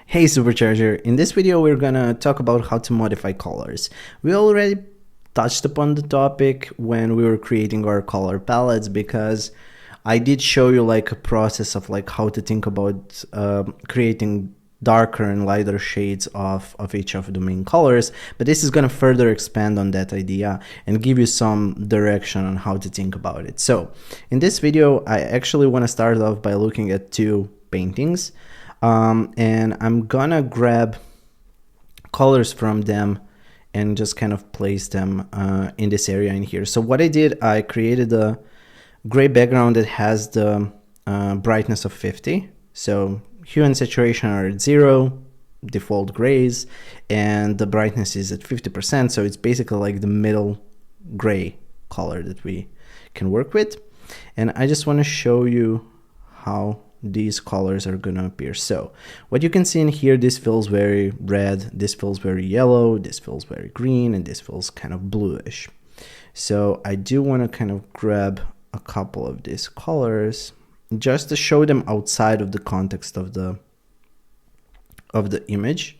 Hey Supercharger, in this video we're gonna talk about how to modify colors. We already touched upon the topic when we were creating our color palettes because I did show you like a process of like how to think about creating darker and lighter shades of each of the main colors, but this is going to further expand on that idea and give you some direction on how to think about it. So in this video I actually want to start off by looking at two paintings. And I'm gonna grab colors from them and just kind of place them in this area in here. So what I did, I created a gray background that has the brightness of 50. So hue and saturation are at 0, default grays, and the brightness is at 50%. So it's basically like the middle gray color that we can work with. And I just want to show you how these colors are gonna appear. So what you can see in here, this feels very red, this feels very yellow, this feels very green, and this feels kind of bluish. So I do want to kind of grab a couple of these colors just to show them outside of the context of the image,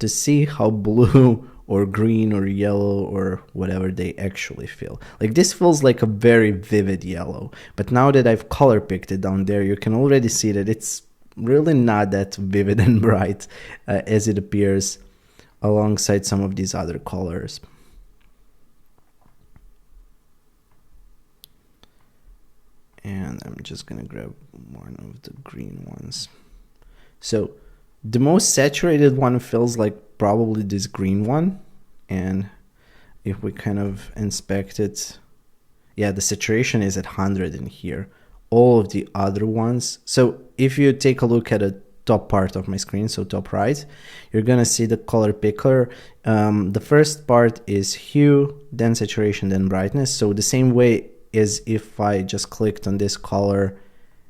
to see how blue or green or yellow or whatever they actually feel. Like this feels like a very vivid yellow, but now that I've color picked it down there, you can already see that it's really not that vivid and bright as it appears alongside some of these other colors. And I'm just gonna grab one of the green ones. So the most saturated one feels like probably this green one, and if we kind of inspect it, yeah, the saturation is at 100 in here. All of the other ones, so if you take a look at the top part of my screen, so top right, you're gonna see the color picker. The first part is hue, then saturation, then brightness. So the same way as if I just clicked on this color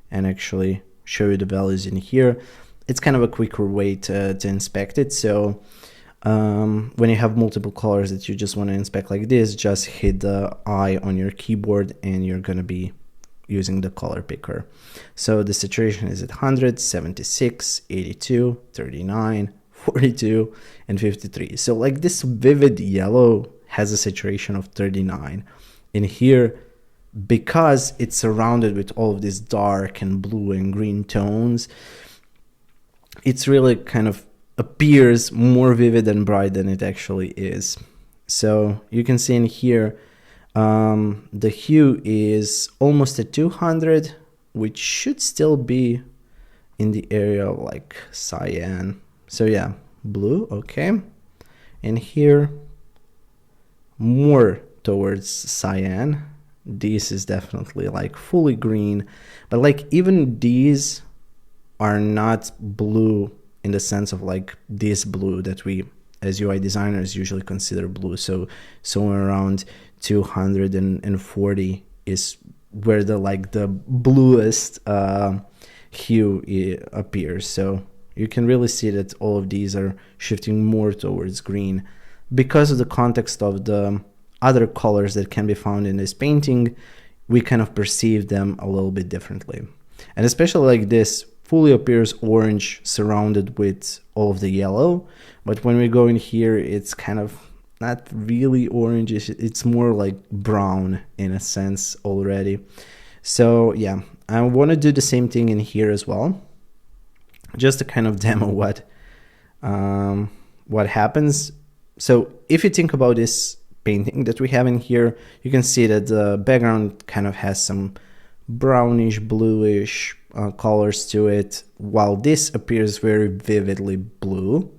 and actually show you the values in here. It's kind of a quicker way to inspect it. So when you have multiple colors that you just want to inspect like this, just hit the I on your keyboard and you're going to be using the color picker. So the saturation is at 100, 76, 82, 39, 42, and 53. So like this vivid yellow has a saturation of 39. In here, because it's surrounded with all of these dark and blue and green tones, it's really kind of appears more vivid and bright than it actually is. So you can see in here, the hue is almost at 200, which should still be in the area of like cyan. So yeah, blue, okay. And here, more towards cyan. This is definitely like fully green, but like even these are not blue in the sense of like this blue that we as UI designers usually consider blue. So somewhere around 240 is where the like the bluest hue appears. So you can really see that all of these are shifting more towards green because of the context of the other colors that can be found in this painting. We kind of perceive them a little bit differently, and especially like this fully appears orange surrounded with all of the yellow, but when we go in here, it's kind of not really orange, it's more like brown in a sense already. So yeah, I want to do the same thing in here as well, just to kind of demo what happens. So if you think about this painting that we have in here, you can see that the background kind of has some brownish bluish colors to it, while this appears very vividly blue.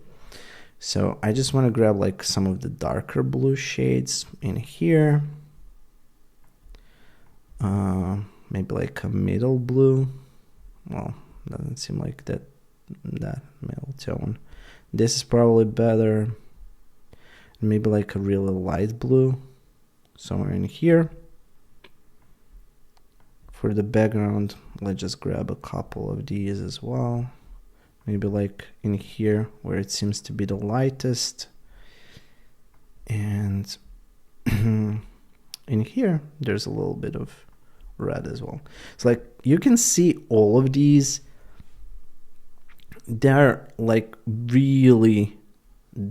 So I just want to grab like some of the darker blue shades in here, maybe like a middle blue. Well, doesn't seem like that middle tone. This is probably better. Maybe like a really light blue somewhere in here. For the background, let's just grab a couple of these as well. Maybe like in here where it seems to be the lightest. And in here, there's a little bit of red as well. So like you can see all of these they're like really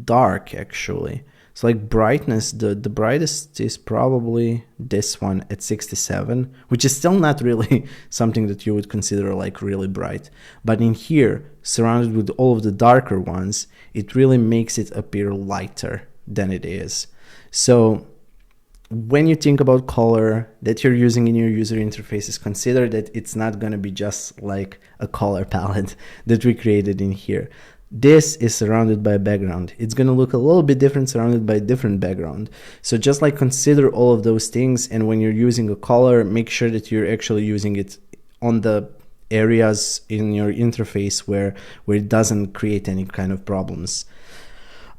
dark actually. So like brightness, the brightest is probably this one at 67, which is still not really something that you would consider like really bright. But in here, surrounded with all of the darker ones, it really makes it appear lighter than it is. So when you think about color that you're using in your user interfaces, consider that it's not going to be just like a color palette that we created in here. This is surrounded by a background. It's going to look a little bit different surrounded by a different background. So just like consider all of those things, and when you're using a color, make sure that you're actually using it on the areas in your interface where it doesn't create any kind of problems.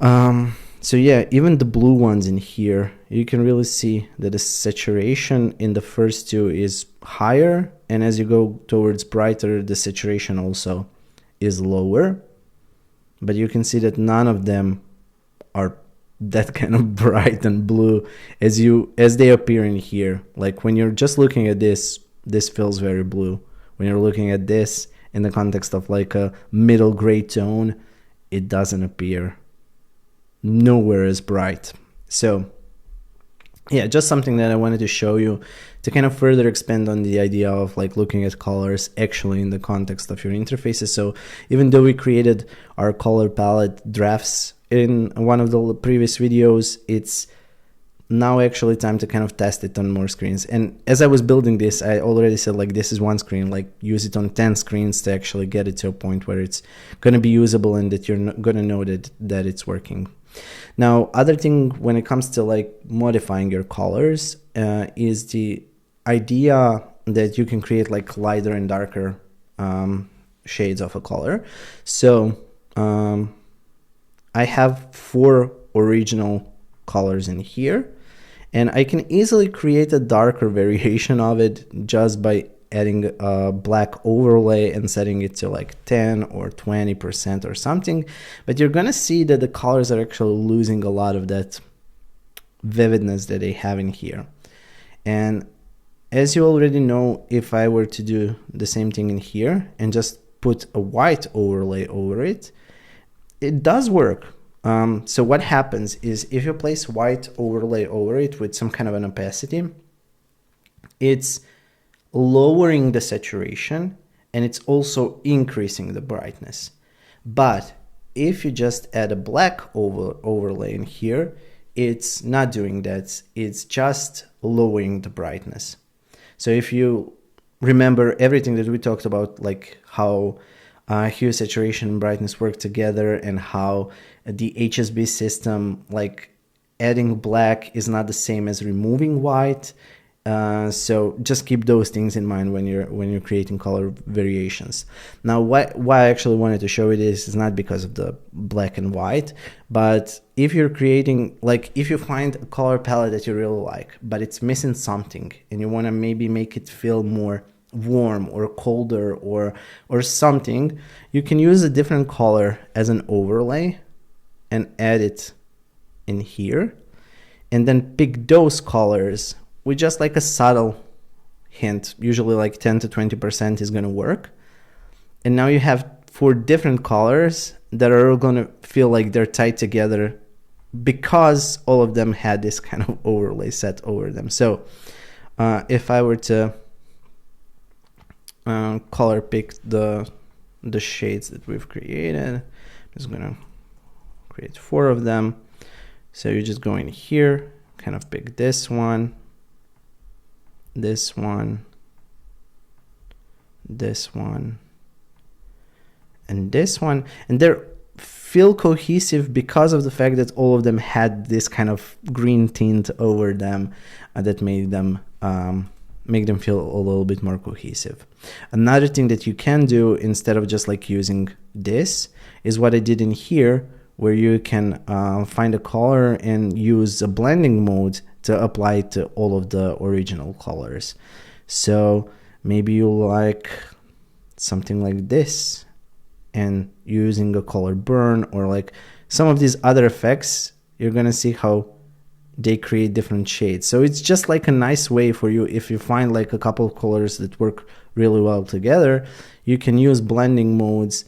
So yeah, even the blue ones in here, you can really see that the saturation in the first two is higher, and as you go towards brighter, the saturation also is lower. But you can see that none of them are that kind of bright and blue as they appear in here. Like when you're just looking at this feels very blue. When you're looking at this in the context of like a middle gray tone, it doesn't appear nowhere as bright. So yeah, just something that I wanted to show you to kind of further expand on the idea of like looking at colors actually in the context of your interfaces. So even though we created our color palette drafts in one of the previous videos, it's now actually time to kind of test it on more screens. And as I was building this, I already said like this is one screen, like use it on 10 screens to actually get it to a point where it's going to be usable and that you're going to know that it's working. Now, other thing when it comes to like modifying your colors is the idea that you can create like lighter and darker shades of a color. So I have 4 original colors in here, and I can easily create a darker variation of it just by adding a black overlay and setting it to like 10 or 20% or something. But you're gonna see that the colors are actually losing a lot of that vividness that they have in here. And as you already know, if I were to do the same thing in here and just put a white overlay over it, it does work. So what happens is if you place white overlay over it with some kind of an opacity, it's lowering the saturation and it's also increasing the brightness. But if you just add a black overlay in here, it's not doing that. It's just lowering the brightness. So if you remember everything that we talked about, like how hue, saturation, and brightness work together, and how the HSB system, like adding black is not the same as removing white. So just keep those things in mind when you're creating color variations. Now, why I actually wanted to show you this is not because of the black and white, but if you're creating, like if you find a color palette that you really like, but it's missing something and you want to maybe make it feel more warm or colder or something, you can use a different color as an overlay and add it in here, and then pick those colors with just like a subtle hint, usually like 10 to 20% is going to work. And now you have 4 different colors that are all going to feel like they're tied together because all of them had this kind of overlay set over them. So if I were to color pick the shades that we've created, I'm just going to create 4 of them. So you just go in here, kind of pick this one, this one, this one, and this one, and they feel cohesive because of the fact that all of them had this kind of green tint over them that made them make them feel a little bit more cohesive. Another thing that you can do instead of just like using this is what I did in here, where you can find a color and use a blending mode to apply it to all of the original colors. So maybe you like something like this, and using a color burn or like some of these other effects, you're gonna see how they create different shades. So it's just like a nice way for you, if you find like a couple of colors that work really well together, you can use blending modes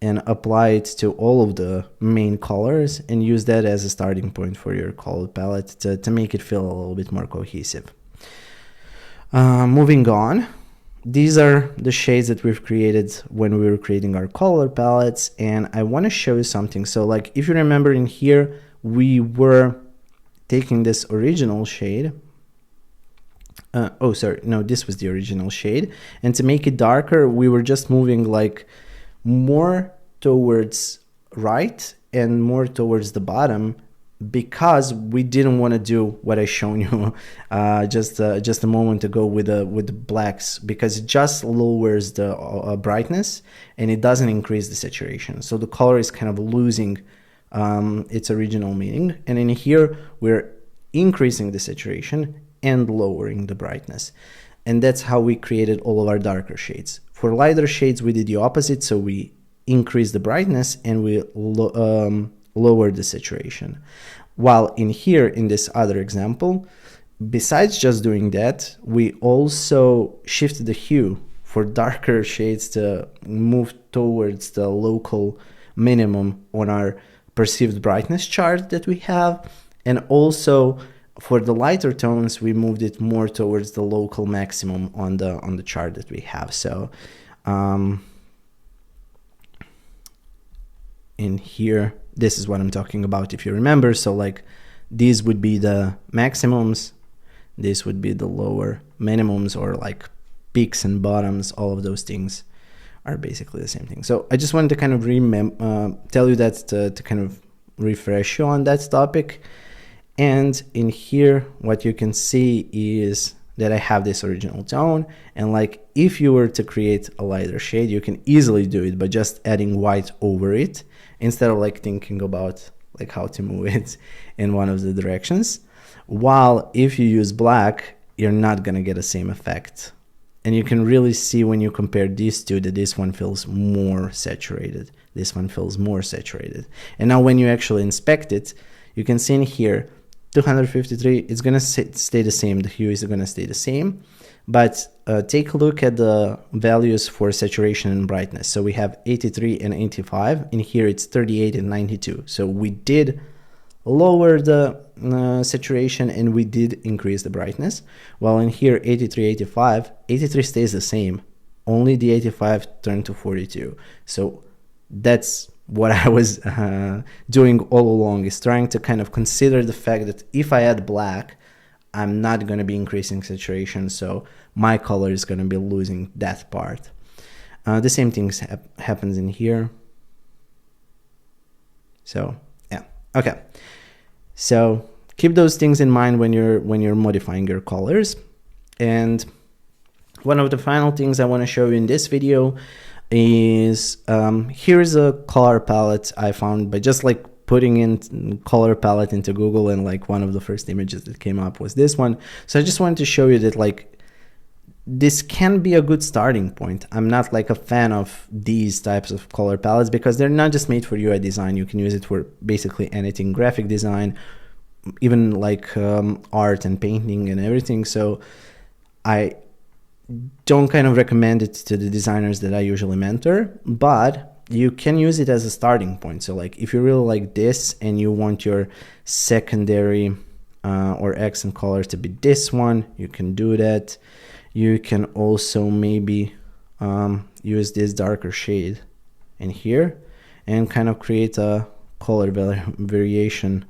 and apply it to all of the main colors and use that as a starting point for your color palette to make it feel a little bit more cohesive. Moving on, these are the shades that we've created when we were creating our color palettes, and I want to show you something. So like if you remember in here, we were taking this original shade. Oh, sorry, no, this was the original shade. And to make it darker, we were just moving like more towards right and more towards the bottom, because we didn't want to do what I shown you just a moment ago with the blacks, because it just lowers the brightness and it doesn't increase the saturation. So the color is kind of losing its original meaning. And in here, we're increasing the saturation and lowering the brightness. And that's how we created all of our darker shades. For lighter shades, we did the opposite. So we increased the brightness and we lowered the saturation. While in here, in this other example, besides just doing that, we also shifted the hue for darker shades to move towards the local minimum on our perceived brightness chart that we have. And also for the lighter tones, we moved it more towards the local maximum on the chart that we have. So in here, this is what I'm talking about, if you remember. So like these would be the maximums, this would be the lower minimums, or like peaks and bottoms. All of those things are basically the same thing. So I just wanted to kind of tell you that to kind of refresh you on that topic. And in here, what you can see is that I have this original tone, and like if you were to create a lighter shade, you can easily do it by just adding white over it, instead of like thinking about like how to move it in one of the directions. While if you use black, you're not gonna get the same effect. And you can really see when you compare these two that this one feels more saturated, this one feels more saturated. And now when you actually inspect it, you can see in here 253, it's gonna stay the same, the hue is gonna stay the same. But take a look at the values for saturation and brightness. So we have 83 and 85. In here it's 38 and 92. So we did lower the saturation and we did increase the brightness. While in here 83, 85, 83 stays the same. Only the 85 turned to 42. So that's what I was doing all along, is trying to kind of consider the fact that if I add black, I'm not going to be increasing saturation, so my color is going to be losing that part. The same thing happens in here. So yeah, okay. So keep those things in mind when you're modifying your colors. And one of the final things I want to show you in this video is here's a color palette I found by just like putting in color palette into Google, and like one of the first images that came up was this one. So I just wanted to show you that like this can be a good starting point. I'm not like a fan of these types of color palettes because they're not just made for UI design. You can use it for basically anything, graphic design, even like art and painting and everything. So I don't kind of recommend it to the designers that I usually mentor, but you can use it as a starting point. So like if you really like this and you want your secondary or accent color to be this one, you can do that. You can also maybe use this darker shade in here and kind of create a color variation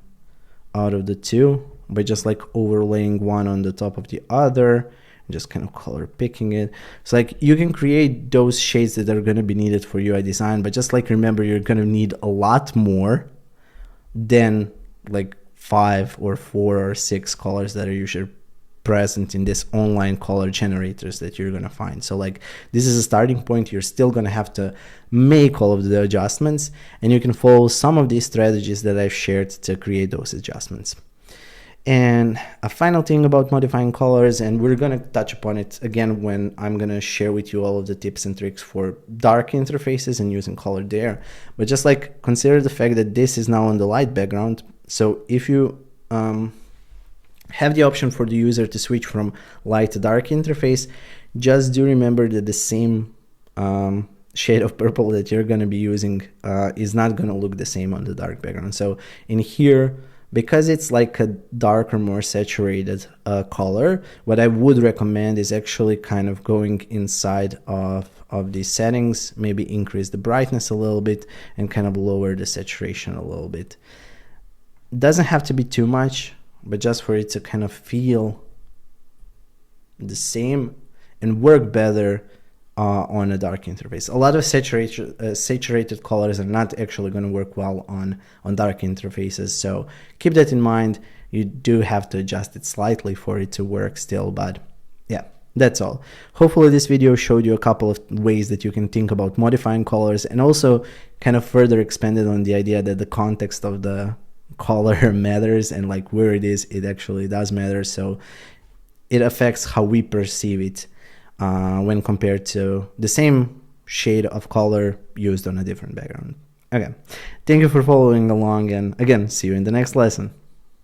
out of the two by just like overlaying one on the top of the other, just kind of color picking it. So like you can create those shades that are going to be needed for UI design, but just like remember, you're going to need a lot more than like 5 or 4 or 6 colors that are usually present in this online color generators that you're going to find. So like this is a starting point. You're still going to have to make all of the adjustments, and you can follow some of these strategies that I've shared to create those adjustments. And a final thing about modifying colors, and we're going to touch upon it again when I'm going to share with you all of the tips and tricks for dark interfaces and using color there. But just like consider the fact that this is now on the light background. So if you have the option for the user to switch from light to dark interface, just do remember that the same shade of purple that you're going to be using is not going to look the same on the dark background. So in here, because it's like a darker, more saturated color, what I would recommend is actually kind of going inside of these settings, maybe increase the brightness a little bit and kind of lower the saturation a little bit. Doesn't have to be too much, but just for it to kind of feel the same and work better on a dark interface. A lot of saturated colors are not actually going to work well on dark interfaces, so keep that in mind. You do have to adjust it slightly for it to work still, but yeah, that's all. Hopefully this video showed you a couple of ways that you can think about modifying colors, and also kind of further expanded on the idea that the context of the color matters, and like where it is, it actually does matter. So it affects how we perceive it when compared to the same shade of color used on a different background. Okay, thank you for following along, and again, see you in the next lesson.